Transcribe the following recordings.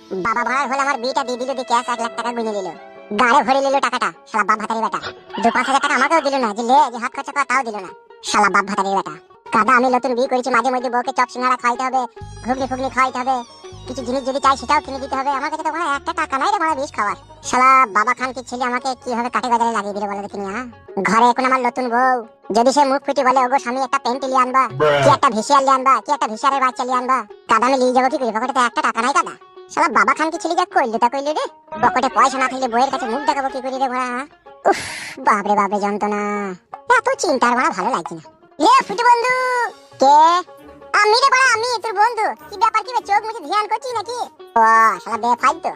বাবা ভাড়ার হলে আমার বিয়েটা দিয়ে দিল, দিয়ে ক্যাশ 1 লাখ টাকা গুনে নিল, গাড়ে ভরে নিল টাকাটা। শালা বাপ ভাতারি বেটা। 2-5 হাজার টাকা আমাকেও দিল না, যে লে যে হাত খরচা কর তাও দিল না। শালা বাপ ভাতারি বেটা। কাদা আমি নতুন বিয়ে করেছি, মাঝে মধ্যে বউকে চপ সিঙ্গারা খাইতে হবে, ঘুগনি ফুগনি খাইতে হবে, কিছু জিনিস যদি চাই সেটাও কিনে দিতে হবে। আমার কাছে তো একটা টাকা নাই রে, বিষ খাওয়ার। শালা বাবা খান কি ছেলে আমাকে কিভাবে কাটে বাজারে লাগিয়ে দিল বলে দেখিনি। ঘরে এখন আমার নতুন বউ, যদি সে মুখ ফুটে বলে ওগো স্বামী একটা প্যান্ট লিয়ে আনবা, কি একটা ভিসিয়ার লিয়ে আনবা, কি একটা ভিসিয়ারের বাচ্চা লিয়ে আনবা, কাদা আমি লিয়ে যাবো কি করে? পকেটে একটা টাকা নাই কাদা। শালা বাবা খান কি ছেলে যা কইলে তা কইলে রে। পকেটে পয়সা না থাকলে বইয়ের কাছে মুখ দেখাবো কি করে রে বড়া। উফ, বাপরে বাপরে যন্ত্রণা। এত চিন্তার বড়া ভালো লাগছে না। এ ফুটে বন্ধু। কে? আমি রে বড়া, আমি তোর বন্ধু। কি ব্যাপার, কি চোখ মুছে ধ্যান করছিস নাকি? ও শালা বেফালতু।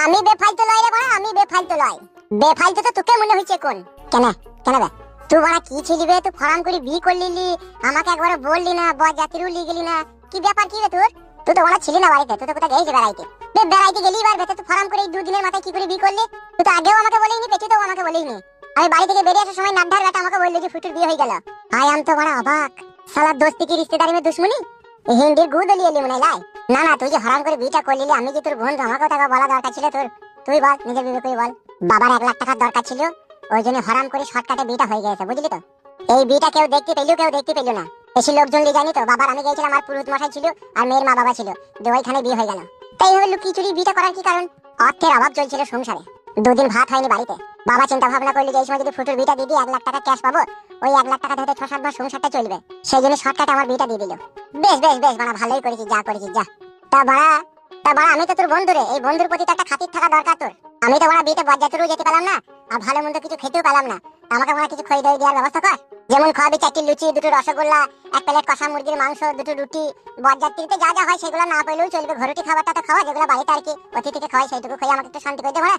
আমি বেফালতু লয় রে বড়া, আমি বেফালতু লয়। বেফালতু তো তোকে মনে হইছে কোন? কেন কেন বে? তুই বড়া কি ছিলি বে? তুই ফরাম করে বিয়ে করলি, আমাকে একবার বললি না, বর জাতিরও লিয়ে গেলি না। কি ব্যাপার কি রে তোর? তুই তো বড়া ছিলি না বাড়িতে, তুই তো কোথায় গেছিস বেড়াইতে? বেড়াইতে গেলি এবার ভেতর তুই ফরাম করে 2 দিনের মাথায় কি করে বিয়ে করলি? তুই তো আগেও আমাকে বলিনি, পেছনেও আমাকে বলিনি। আমি বাড়ি থেকে বেরিয়ে আসার সময় নাড্ডার বেটা আমাকে বললো যে ফুটুর বিয়ে হয়ে গেল। আই আম তো বড়া অবাক। শালা দোস্তি কি রিশতেদারি মে দুশ্মনী? হিন্দির গুদ লিয়ে মনে লাই। না না, তুই যে হারাম করে বিয়েটা করলি, আমি যে তোর বন্ধু, আমাকেও টাকা বলা দরকার ছিল তোর। তুই বল, নিজের বিবেকে বল। বাবার 1 লাখ টাকার দরকার ছিল, ওই জন্য হারাম করে শর্টকাটে বিয়েটা হয়ে গেছে, বুঝলি তো? এই বিয়েটা কেউ দেখতে পেলো, কেউ দেখতে পেলো না। বেশি লোকজন লিয়ে যায়নি তো। বাবার আমি গিয়েছিলাম, আর পুরোহিত মশাই ছিল, আর মেয়ের মা বাবা ছিল, ওইখানে বিয়ে হয়ে গেল। তাই এইভাবে লুকিয়ে চুরি বিয়েটা করার কি কারণ? অর্থের অভাব চলছিল সংসারে, 2 দিন ভাত হয়নি বাড়িতে। বাবা চিন্তা ভাবনা করলো যে এই সময় যদি ফুটুর বিয়েটা দিয়ে দিই 1 লাখ টাকা ক্যাশ পাবো, ওই 1 লাখ টাকা ধরে 6-7 মাস সংসারটা চলবে। সেই জন্য শর্টকাটে আমার বিয়েটা দিয়ে দিল। বেশ বেশ বেশ মানে ভালোই করেছিস, যা করেছিস যা। তা বাড়া আমি তো তোর বন্ধু রে, এই বন্ধুর প্রতি তো একটা খাতির থাকা দরকার তোর। আমি তো বড়া বিয়েতে বরযাত্রীও যেতে পারলাম না, আর ভালো মন্দ কিছু খেতেও পেলাম না। আমাকে বড়া কিছু খই দই দেওয়ার ব্যবস্থা কর। যেমন খাওয়াবি 4টি লুচি, 2টো রসগোল্লা, 1 প্লেট কষা মুরগির মাংস, 2টো রুটি। বরযাত্রীতে যা যা হয় সেগুলো না পেলেও চলবে, ঘরোটি খাবারটা তো খাওয়া, যেগুলো বাড়িতে আর কি অতিথিকে খাওয়াই সেইটুকু খেয়ে আমাকে একটু শান্তি করে দে বড়া।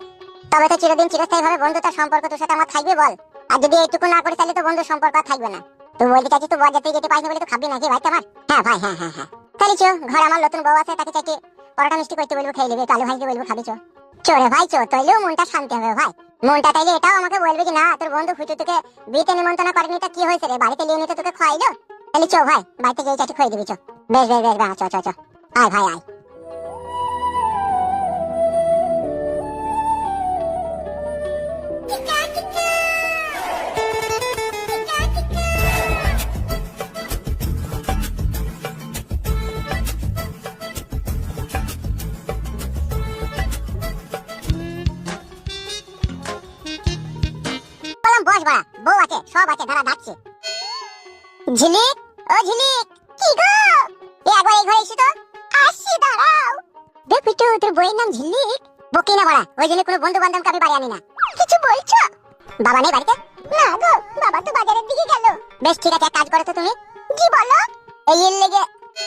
তবে তো চিরদিন চিরস্থায়ী ভাবে বন্ধুতার সম্পর্ক তোর সাথে আমার থাকবে বল। আর যদি এইটুকু না করি তাহলে তো বন্ধুর সম্পর্ক আর থাকবে না। তুই বলতে চাইছিস তুই বরযাত্রী যেতে পারিস না বলে তো খাবি নাকি ভাই তোমার? হ্যাঁ ভাই, হ্যাঁ হ্যাঁ হ্যাঁ। তাহলে চো, ঘরে আমার নতুন বউ আছে, তাকে চাইতে পরোটা মিষ্টি করতে বলবো, খেয়ে নেবে। কালু ভাইকে বলবো খাবি চো। চোরে ভাই চো, তাইলেও মনটা শান্তি হবে ভাই। মনটা তাইলে এটাও আমাকে বলবে যে না, তোর বন্ধু ফুটু তোকে বিয়েতে নিমন্ত্রণ করেনি, তা কি হয়েছে রে, বাড়িতে লিয়ে নিতে তোকে খাওয়াইলো। তাহলে চো ভাই, বাড়িতে গিয়ে চাটি খাইয়ে দিবি চো। বেশ বেশ বেশ, চো চো চো, আয় ভাই আয়। বললাম বস বাড়া, বউ আছে, সব আছে, দাঁড়া ডাকছে। ঝিলিক, ও ঝিলিক। কি গো? একবার এই ঘরে এসো তো। আসছি, দাঁড়াও। দেখ পিটু, তোর বউয়ের নাম ঝিলিক? বকি না বাড়া, ওই জন্য কোনো বন্ধু বান্ধব আমি বাড়ি আনি না। কিছু বলছো? বাবা নেই বাড়িতে? না গো, বাবা তো বাজারের দিকে গেল। বেশ ঠিক আছে, এক কাজ করো তো তুমি। কি বলো? এই এর লেগে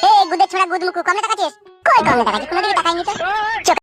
এই গুদের ছোড়া গুদ মুকু কমে টাকাছিস? কই কমে টাকাছিস? কোনো দিকে টাকাই নিতে।